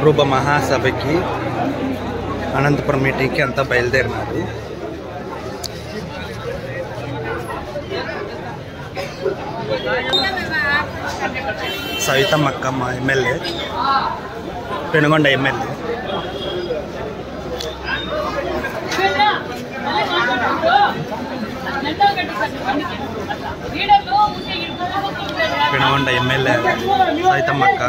స్వరూప మహాసభకి అనంతపురం మీటింగ్కి అంతా బయలుదేరినారు. సవితమ్మ అక్క మా MLA, Penukonda MLA. Penukonda MLA Savithamma అక్క.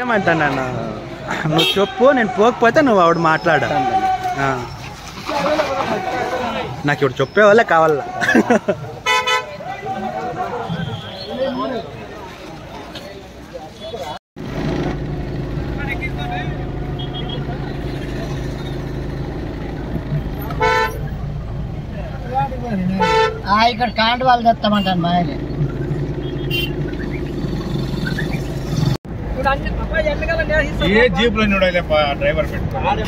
ఏమంటాను, నువ్వు చెప్పు, నేను పోకపోతే నువ్వు ఆవిడ మాట్లాడ. నాకు ఇప్పుడు చెప్పేవాళ్ళే కావాలా. ఇక్కడ కాంట వాళ్ళు తెస్తామంటాను మా ఏ జీపులో డ్రైవర్ పెట్టుకోవాలి.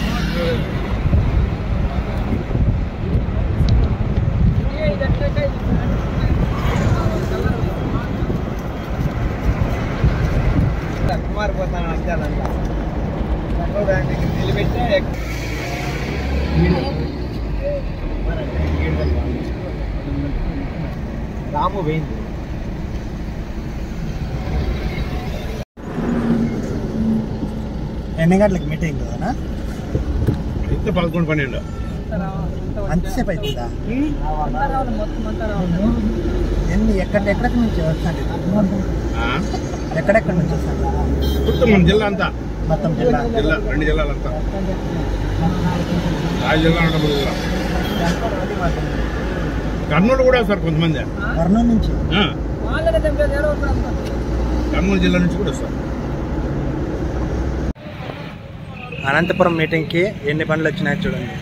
కుమార్ పోతాను అంతేనండి నిలబెట్టే రాము పోయింది. ఎన్ని గంటలకు మీటింగ్ కదా? 11-12 అంతసేపు అవుతుందా? ఎక్కడెక్కడి నుంచి వస్తాను? ఎక్కడెక్కడి నుంచి వస్తాను? మొత్తం జిల్లా అంతా, మొత్తం జిల్లా 2 జిల్లాలంతా. ఆ జిల్లా కర్నూలు కూడా వస్తారు కొంతమంది. కర్నూలు నుంచి, కర్నూలు జిల్లా నుంచి కూడా వస్తారు. అనంతపురం మీటింగ్కి ఎన్ని బండ్లు వచ్చినాయి చూడండి.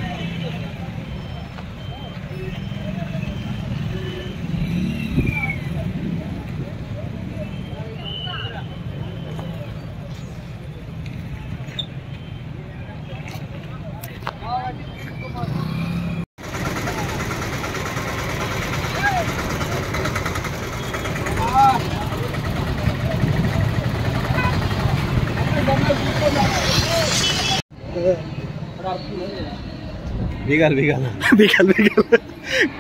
బిగాలు బిగాలు బిగాలు బిగాలు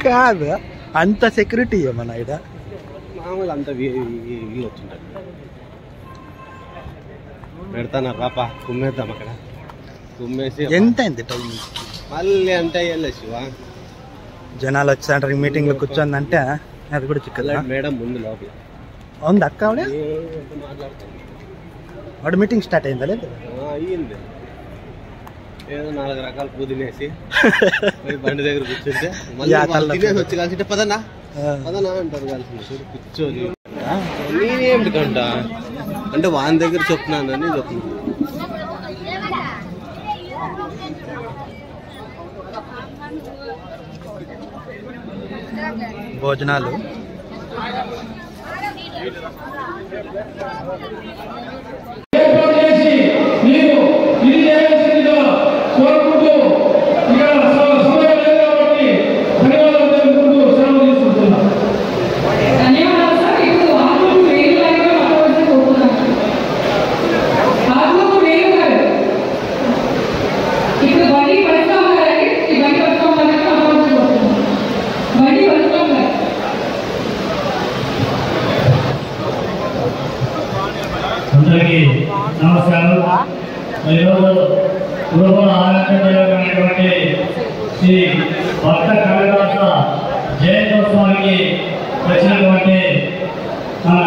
కాదు, అంత సెక్యూరిటీ ఏమన్నా ఇక్కడ? మామూలు అంత వీళ్ళు వచ్చింటారు. పెడతానా పాప, కుమ్మేద్దాం అక్కడ. కుమ్మేసి ఎంత అయింది టైం? మళ్ళీ అంటే వెళ్ళే శివ జనాలు వచ్చారు మీటింగ్లో కూర్చోందంటే అది కూడా చిక్కదా మేడం ముందు లోపల ఉంది అక్క. ఆవిడ వాడు మీటింగ్ స్టార్ట్ అయిందా? లేదు అయ్యింది. ఏదో 4 రకాల పూదినేసి బండి దగ్గర కూర్చుంటే తినేసి వచ్చి కలిసి పదనా పదనా అంటారు. కలిసి కూర్చొని నేనేమిటికంట అంటే వాని దగ్గర చెప్తున్నానని చెప్తున్నాను. భోజనాలు అందరికీ నమస్కారం. ఈరోజు గురువుల ఆరాధనటువంటి శ్రీ భక్త కవిదాస జయంతోత్సవానికి వచ్చినటువంటి మన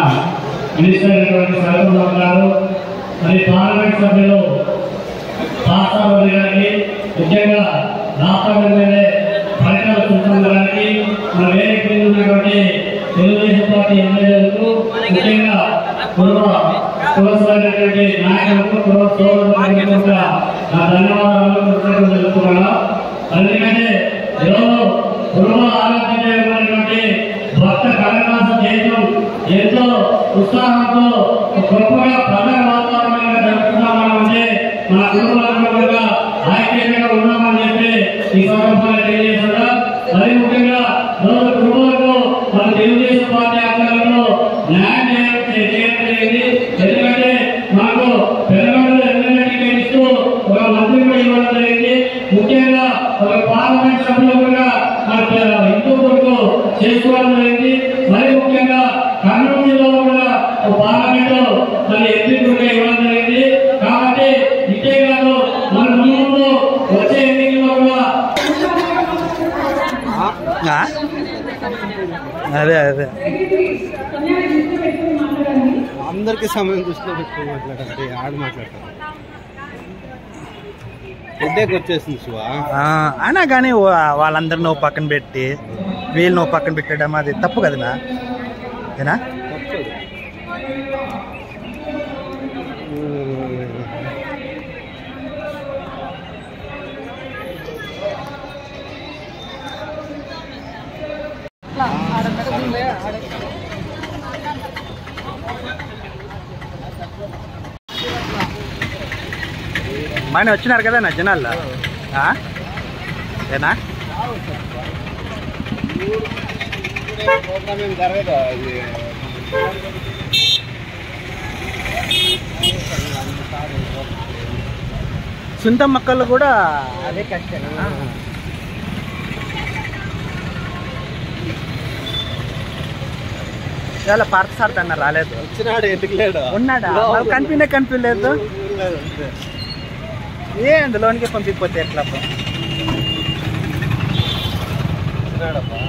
మినిస్టర్ అయినటువంటి సరస్వతి గారు, మరి పార్లమెంట్ సభ్యులు శాస్త్రవతి గారికి, ముఖ్యంగా రాష్ట్ర ఎమ్మెల్యే పరికర సుల్తాన్ గారికి, మన వేదిక మీద ఉన్నటువంటి తెలుగుదేశం పార్టీ ఎమ్మెల్యేలకు, ముఖ్యంగా కులసమైనటువంటి నాయకులకు, కుల సోదరులకు కూడా నా ధన్యవాదాలు తెలుపుతున్నా. ఎందుకంటే ఈరోజు కుటుంబ ఆరోగ్యమైనటువంటి భక్త కళాకాశ చేయడం ఎంతో ఉత్సాహంతో గొప్పగా పండుగ వాతావరణంగా జరుపుతున్నామంటే మన కుటుంబాలను కూడా ఐక్యంగా ఉన్నామని చెప్పి ఈ సందర్భంగా తెలియజేస్తున్నా. మరి ముఖ్యంగా రోజు కుటుంబాలకు మన తెలుగుదేశం పార్టీ ఆధ్వర్యంలో న్యాయం చేయడం జరిగింది. ఎందుకంటే మనకు పెద్దలు ఎమ్మెల్యే టికెట్ ఇస్తూ ఒక మంత్రి కూడా ఇవ్వడం జరిగింది. ముఖ్యంగా ఒక పార్లమెంట్ సభ్యులు కూడా మన హిందూ కొరకు చేసుకోవడం జరిగింది. మరి ముఖ్యంగా కర్నూలు జిల్లాలో కూడా ఒక పార్లమెంట్ మరి ఎంపీ కూడా ఇవ్వడం జరిగింది. కాబట్టి ఇదే కాదు, మన ముందు వచ్చే ఎన్నికల్లో కూడా అదే అదే అందరికి సమయం దృష్టిలో పెట్టుకుని మాట్లాడాలి. ఆడు మాట్లాడతారు హెడ్ఏక్ వచ్చేసింది శివ. అయినా కానీ వాళ్ళందరూ నువ్వు పక్కన పెట్టి వీళ్ళు నువ్వు పక్కన పెట్టడం అది తప్పు కదనా? ఏనా మన వచ్చినారు కదా నా జనాల్లో ఏనా? సొంత మక్కలు కూడా అదే కష్టమేనా? ఇలా పార్థసారథి అన్న రాలేదు. వచ్చినాడు, ఎందుకు లేడు? ఉన్నాడా? కనిపించలేదు. ఏ అందులోనికి పంపిపోతే ఎట్లా? వచ్చినాడప్పా.